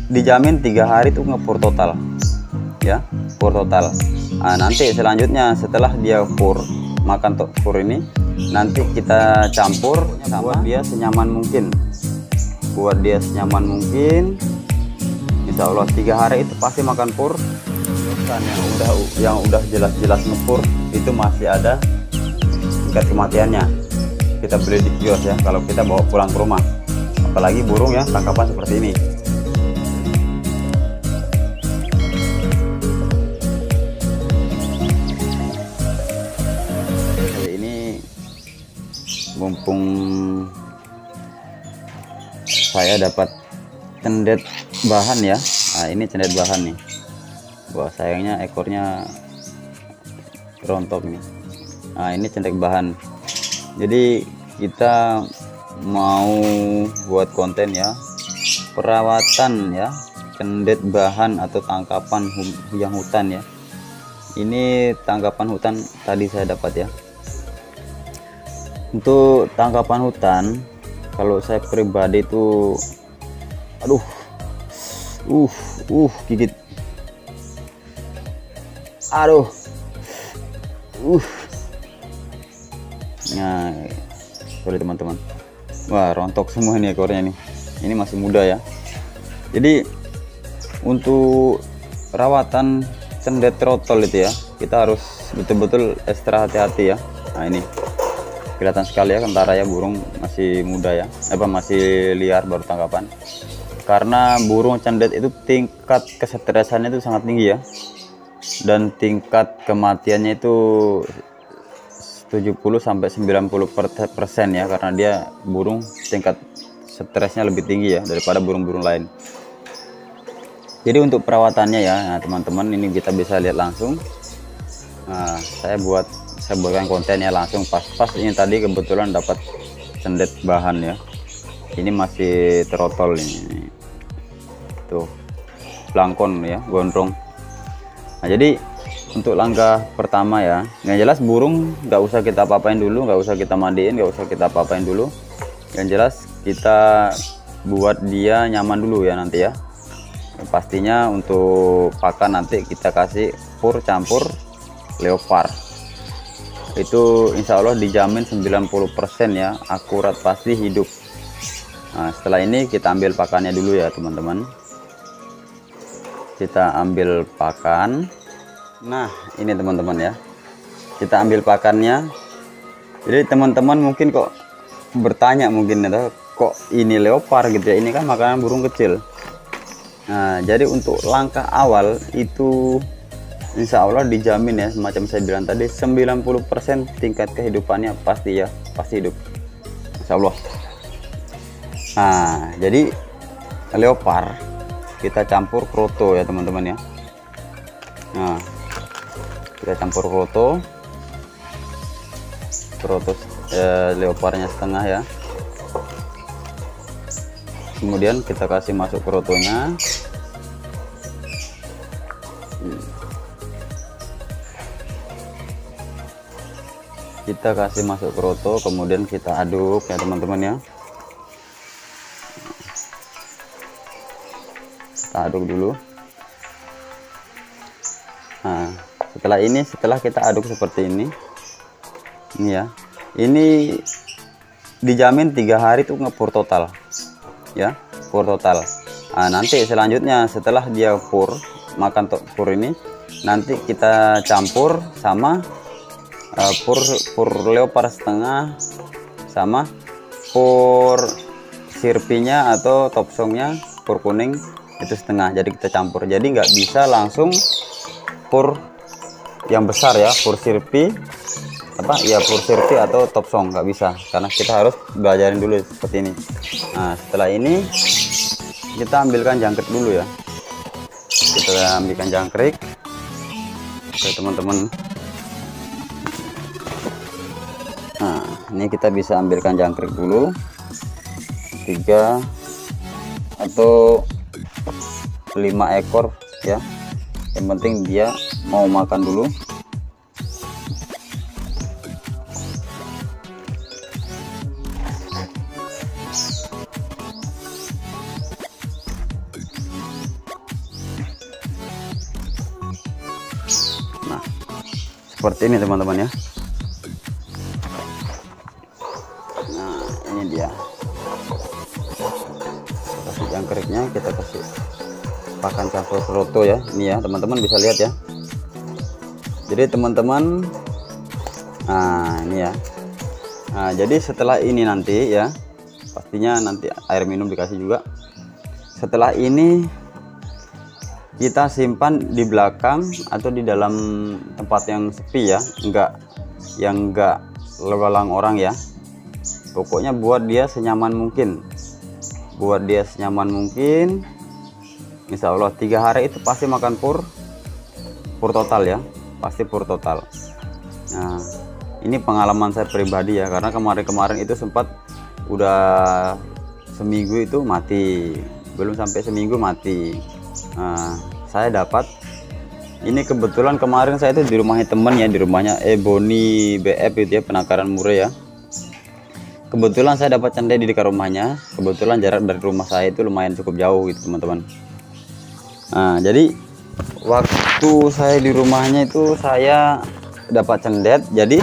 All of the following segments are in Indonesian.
dijamin 3 hari itu ngepur total ya, pur total. Nah, nanti selanjutnya setelah dia pur makan pur ini, nanti kita campur buat dia senyaman mungkin, Insya Allah 3 hari itu pasti makan pur. Yang udah jelas-jelas ngepur itu masih ada tingkat kematiannya, kita beli di kios ya kalau kita bawa pulang ke rumah, apalagi burung ya tangkapan seperti ini. Mumpung saya dapat cendet bahan ya, nah ini cendet bahan nih. Wah, sayangnya ekornya rontok nih. Nah, ini cendet bahan. Jadi kita mau buat konten ya, perawatan ya cendet bahan atau tangkapan yang hutan ya. Ini tangkapan hutan tadi saya dapat ya. Untuk tangkapan hutan, kalau saya pribadi itu aduh gigit, nah sorry teman-teman, wah rontok semua nih ekornya nih. Ini masih muda ya. Jadi untuk rawatan cendet trotol itu ya, kita harus betul-betul ekstra hati-hati ya. Nah, ini kelihatan sekali ya kentara ya, burung masih muda ya, masih liar baru tangkapan. Karena burung cendet itu tingkat kesetresannya itu sangat tinggi ya, dan tingkat kematiannya itu 70-90% ya, karena dia burung tingkat stresnya lebih tinggi ya daripada burung-burung lain. Jadi untuk perawatannya ya, nah teman-teman ini kita bisa lihat langsung. Nah, saya buatkan kontennya langsung pas ini tadi kebetulan dapat cendet bahan ya. Ini masih trotol ini tuh, belangkon ya, gondrong. Nah, jadi untuk langkah pertama ya, yang jelas burung nggak usah kita apa-apain dulu, nggak usah kita mandiin, nggak usah kita apa-apain dulu. Yang jelas kita buat dia nyaman dulu ya nanti ya. Pastinya untuk pakan nanti kita kasih pur campur leopard. Itu insya Allah dijamin 90% ya, akurat pasti hidup. Nah, setelah ini kita ambil pakannya dulu ya teman-teman. Kita ambil pakan. Nah ini teman-teman ya, kita ambil pakannya. Jadi teman-teman mungkin kok bertanya mungkin ya, kok ini leopard gitu ya, ini kan makanan burung kecil. Nah, jadi untuk langkah awal itu insya Allah dijamin ya, semacam saya bilang tadi 90% tingkat kehidupannya pasti ya, pasti hidup insya Allah. Nah, jadi leopard kita campur kroto ya teman-teman ya. Nah, kita campur kroto leopardnya setengah ya. Kemudian kita kasih masuk krotonya. Kita kasih masuk kroto, kemudian kita aduk ya teman-teman ya. Kita aduk dulu. Nah, setelah kita aduk seperti ini ya, ini dijamin 3 hari itu ngepur total ya, pur total. Nah, nanti selanjutnya setelah dia pur makan pur ini, nanti kita campur sama pur leopard setengah sama pur sirpinya atau topsongnya, pur kuning itu setengah. Jadi kita campur, jadi nggak bisa langsung pur yang besar ya, pur sirpi atau topsong, nggak bisa, karena kita harus belajarin dulu seperti ini. Nah, setelah ini kita ambilkan jangkrik dulu ya, kita ambilkan jangkrik. Oke teman-teman, nah ini kita bisa ambilkan jangkrik dulu 3 atau 5 ekor ya, yang penting dia mau makan dulu. seperti ini teman-teman ya. Nah ini dia, kasih jangkriknya, kita kasih pakan campur kroto ya. Ini ya teman-teman bisa lihat ya. Jadi teman-teman, nah ini ya. Nah jadi setelah ini nanti ya, pastinya nanti air minum dikasih juga. Setelah ini kita simpan di belakang atau di dalam tempat yang sepi ya, enggak lewalang orang ya. Pokoknya buat dia senyaman mungkin, Insya Allah 3 hari itu pasti makan pur total ya, pasti pur total. Nah ini pengalaman saya pribadi ya, karena kemarin itu sempat udah seminggu itu mati, belum sampai seminggu mati. Nah, saya dapat ini kebetulan kemarin saya itu di rumahnya temen ya, di rumahnya Ebony BF itu ya, penangkaran Murah ya. Kebetulan saya dapat cendek di dekat rumahnya, kebetulan jarak dari rumah saya itu lumayan cukup jauh gitu teman-teman. Nah jadi waktu saya di rumahnya itu saya dapat cendet, jadi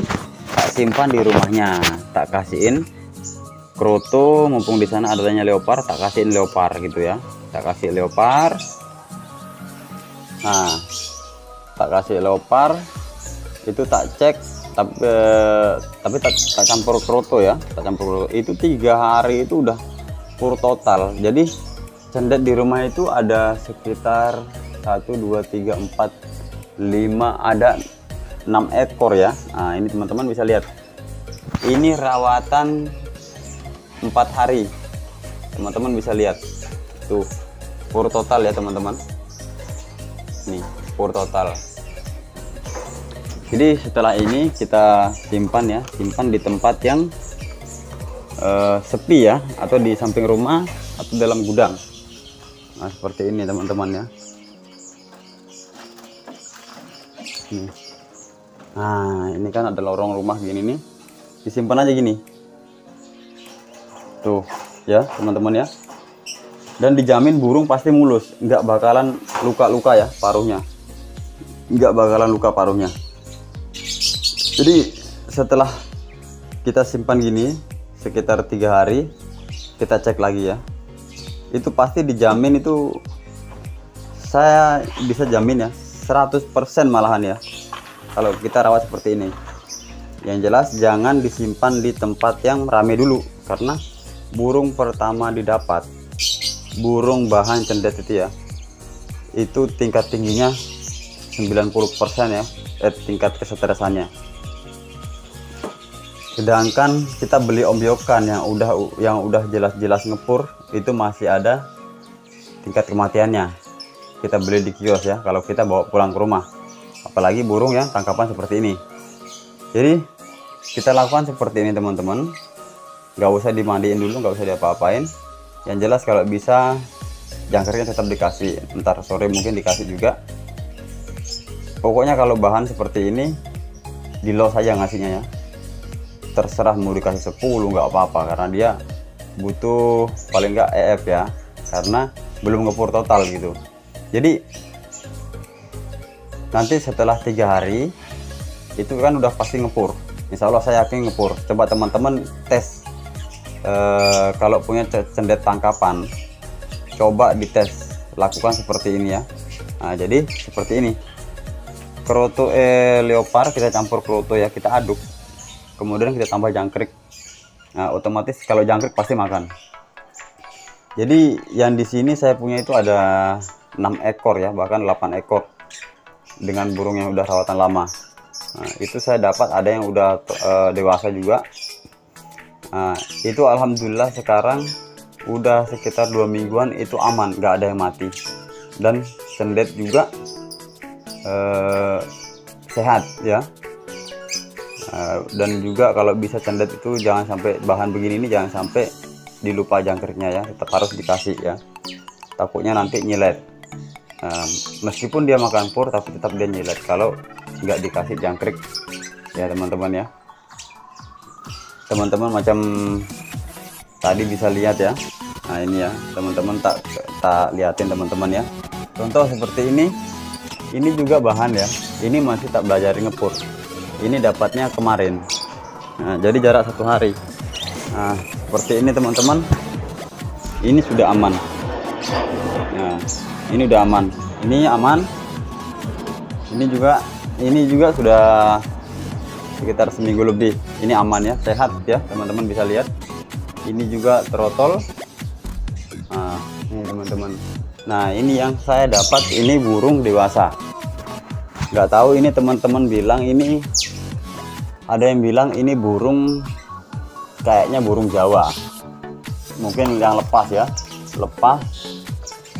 tak simpan di rumahnya, tak kasihin kroto, mumpung di sana adanya leopard, tak kasihin leopard gitu ya, tak kasih leopard. Nah tak kasih leopard itu tak cek, tapi tak campur kroto ya, tak campur kroto. Itu 3 hari itu udah pur total. Jadi cendet di rumah itu ada sekitar 1 2 3 4 5, ada 6 ekor ya. Nah ini teman-teman bisa lihat, ini rawatan 4 hari, teman-teman bisa lihat tuh, pur total ya teman-teman. Nih pur total. Jadi setelah ini kita simpan ya, simpan di tempat yang sepi ya, atau di samping rumah atau dalam gudang. Nah seperti ini teman-teman ya. Nih. Nah ini kan ada lorong rumah gini nih, disimpan aja gini tuh ya teman-teman ya. Dan dijamin burung pasti mulus, nggak bakalan luka-luka ya paruhnya, nggak bakalan luka paruhnya. Jadi setelah kita simpan gini sekitar 3 hari, kita cek lagi ya, itu pasti dijamin, itu saya bisa jamin ya 100% malahan ya, kalau kita rawat seperti ini. Yang jelas jangan disimpan di tempat yang rame dulu, karena burung pertama didapat, burung bahan cendet itu ya, itu tingkat tingginya 90% ya, tingkat kesetresannya. Sedangkan kita beli ombyokan yang udah jelas-jelas ngepur, itu masih ada tingkat kematiannya. Kita beli di kios ya, kalau kita bawa pulang ke rumah, apalagi burung yang tangkapan seperti ini. Jadi kita lakukan seperti ini teman-teman, nggak usah dimandiin dulu, nggak usah diapa-apain. Yang jelas kalau bisa jangkarnya tetap dikasih, ntar sore mungkin dikasih juga. Pokoknya kalau bahan seperti ini di los saja ngasihnya ya, terserah mau dikasih 10 nggak apa-apa, karena dia butuh paling nggak EF ya, karena belum ngepur total gitu. Jadi nanti setelah 3 hari itu kan udah pasti ngepur, Insya Allah saya yakin ngepur. Coba teman-teman tes, kalau punya cendet tangkapan, coba dites, lakukan seperti ini ya. Nah jadi seperti ini, kroto leopard kita campur kroto ya, kita aduk, kemudian kita tambah jangkrik. Nah otomatis kalau jangkrik pasti makan. Jadi yang di sini saya punya itu ada 6 ekor ya, bahkan 8 ekor dengan burung yang udah rawatan lama. Nah itu saya dapat ada yang udah dewasa juga. Nah itu alhamdulillah sekarang udah sekitar 2 mingguan itu aman, nggak ada yang mati, dan cendet juga sehat ya. Dan juga kalau bisa cendet itu jangan sampai bahan begini ini, jangan sampai dilupa jangkriknya ya, tetap harus dikasih ya, takutnya nanti nyilet. Meskipun dia makan pur tapi tetap dia nyilet kalau nggak dikasih jangkrik ya teman-teman ya. Teman-teman macam tadi bisa lihat ya. Nah ini ya teman-teman, tak liatin teman-teman ya, contoh seperti ini juga bahan ya, ini masih tak belajar ngepur. ini dapatnya kemarin. Nah, jadi jarak 1 hari. Nah, seperti ini teman-teman, ini sudah aman. Nah, ini udah aman, ini aman, ini juga sudah sekitar seminggu lebih. Ini aman ya, sehat ya, teman-teman bisa lihat. Ini juga trotol. Nah, ini teman-teman. Nah, ini yang saya dapat, ini burung dewasa. Nggak tahu ini teman-teman bilang ini, ada yang bilang ini burung kayaknya burung Jawa, mungkin yang lepas ya, lepas.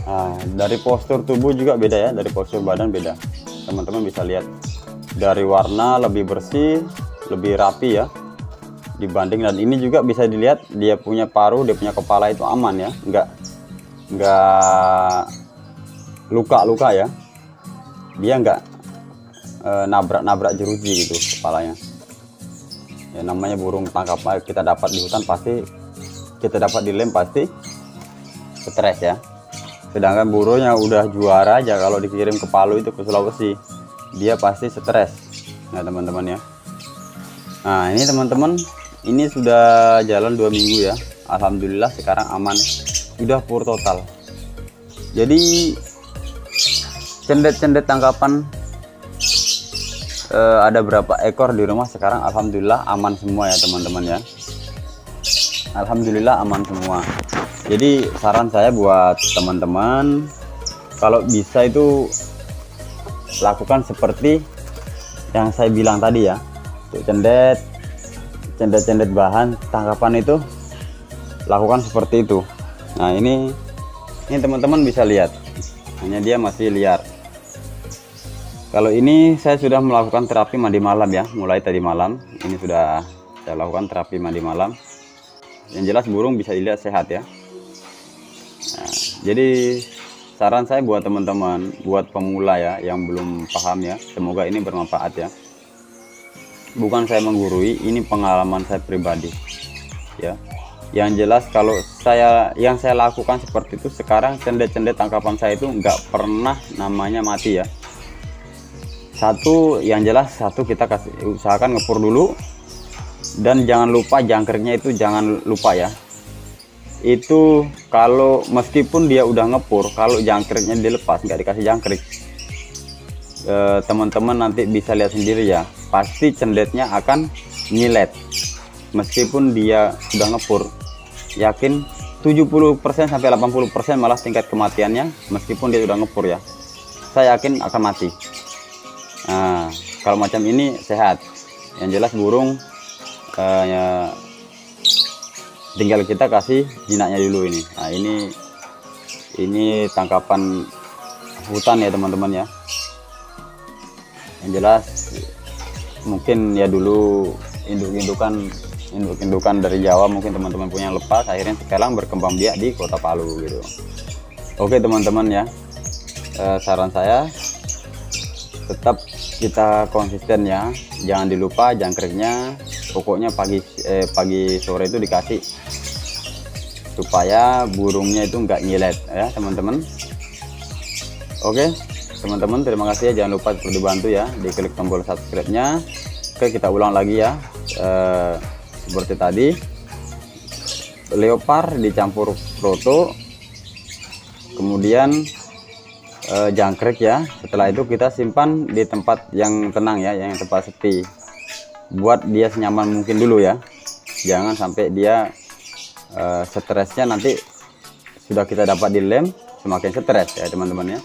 Nah, dari postur tubuh juga beda ya, dari postur badan beda, teman-teman bisa lihat. Dari warna lebih bersih, lebih rapi ya dibanding, dan ini juga bisa dilihat dia punya paruh, dia punya kepala itu aman ya, nggak luka-luka ya, dia nggak nabrak-nabrak jeruji gitu kepalanya. Ya namanya burung tangkapan kita dapat di hutan, pasti kita dapat di lem pasti stres ya. Sedangkan burungnya udah juara aja kalau dikirim ke Palu itu, ke Sulawesi, dia pasti stres. Nah teman-teman ya. Nah ini teman-teman, ini sudah jalan 2 minggu ya. Alhamdulillah sekarang aman, sudah pur total. Jadi cendet-cendet tangkapan ada berapa ekor di rumah sekarang, alhamdulillah aman semua ya teman-teman ya. Alhamdulillah aman semua. Jadi saran saya buat teman-teman, kalau bisa itu lakukan seperti yang saya bilang tadi ya, untuk cendet bahan tangkapan itu lakukan seperti itu. Nah ini teman-teman bisa lihat, hanya dia masih liar. Kalau ini saya sudah melakukan terapi mandi malam ya, mulai tadi malam. Ini sudah saya lakukan terapi mandi malam. Yang jelas burung bisa dilihat sehat ya. Nah, jadi saran saya buat teman-teman, buat pemula ya, yang belum paham ya, semoga ini bermanfaat ya. Bukan saya menggurui, ini pengalaman saya pribadi ya. Yang jelas kalau yang saya lakukan seperti itu, sekarang cendet-cendet tangkapan saya itu nggak pernah namanya mati ya. Yang jelas kita usahakan ngepur dulu, dan jangan lupa jangkriknya itu jangan lupa ya. Itu kalau meskipun dia udah ngepur, kalau jangkriknya dilepas, nggak dikasih jangkrik, teman-teman nanti bisa lihat sendiri ya, pasti cendetnya akan nyilet. Meskipun dia sudah ngepur, yakin 70% sampai 80% malah tingkat kematiannya, meskipun dia sudah ngepur ya, saya yakin akan mati. Nah, kalau macam ini sehat. Yang jelas burung ya, tinggal kita kasih jinaknya dulu ini. Nah, ini tangkapan hutan ya teman-teman ya. Yang jelas mungkin ya dulu induk-indukan dari Jawa mungkin teman-teman punya yang lepas, akhirnya sekarang berkembang biak di Kota Palu gitu. Oke teman-teman ya, saran saya tetap kita konsisten ya, jangan dilupa jangkriknya, pokoknya pagi sore itu dikasih supaya burungnya itu nggak nyilet ya teman-teman. Oke teman-teman, terima kasih ya, jangan lupa dibantu ya, diklik tombol subscribe-nya. Oke, kita ulang lagi ya, seperti tadi, leopard dicampur proto, kemudian jangkrik ya. Setelah itu kita simpan di tempat yang tenang ya, yang tempat sepi, buat dia senyaman mungkin dulu ya, jangan sampai dia stresnya nanti sudah kita dapat di lem semakin stres ya teman-teman ya.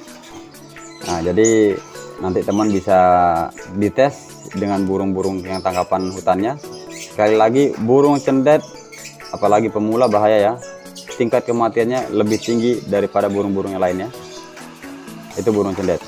Nah jadi nanti teman bisa dites dengan burung-burung yang tangkapan hutannya. Sekali lagi, burung cendet apalagi pemula bahaya ya, tingkat kematiannya lebih tinggi daripada burung-burung yang lainnya. Itu burung cendet.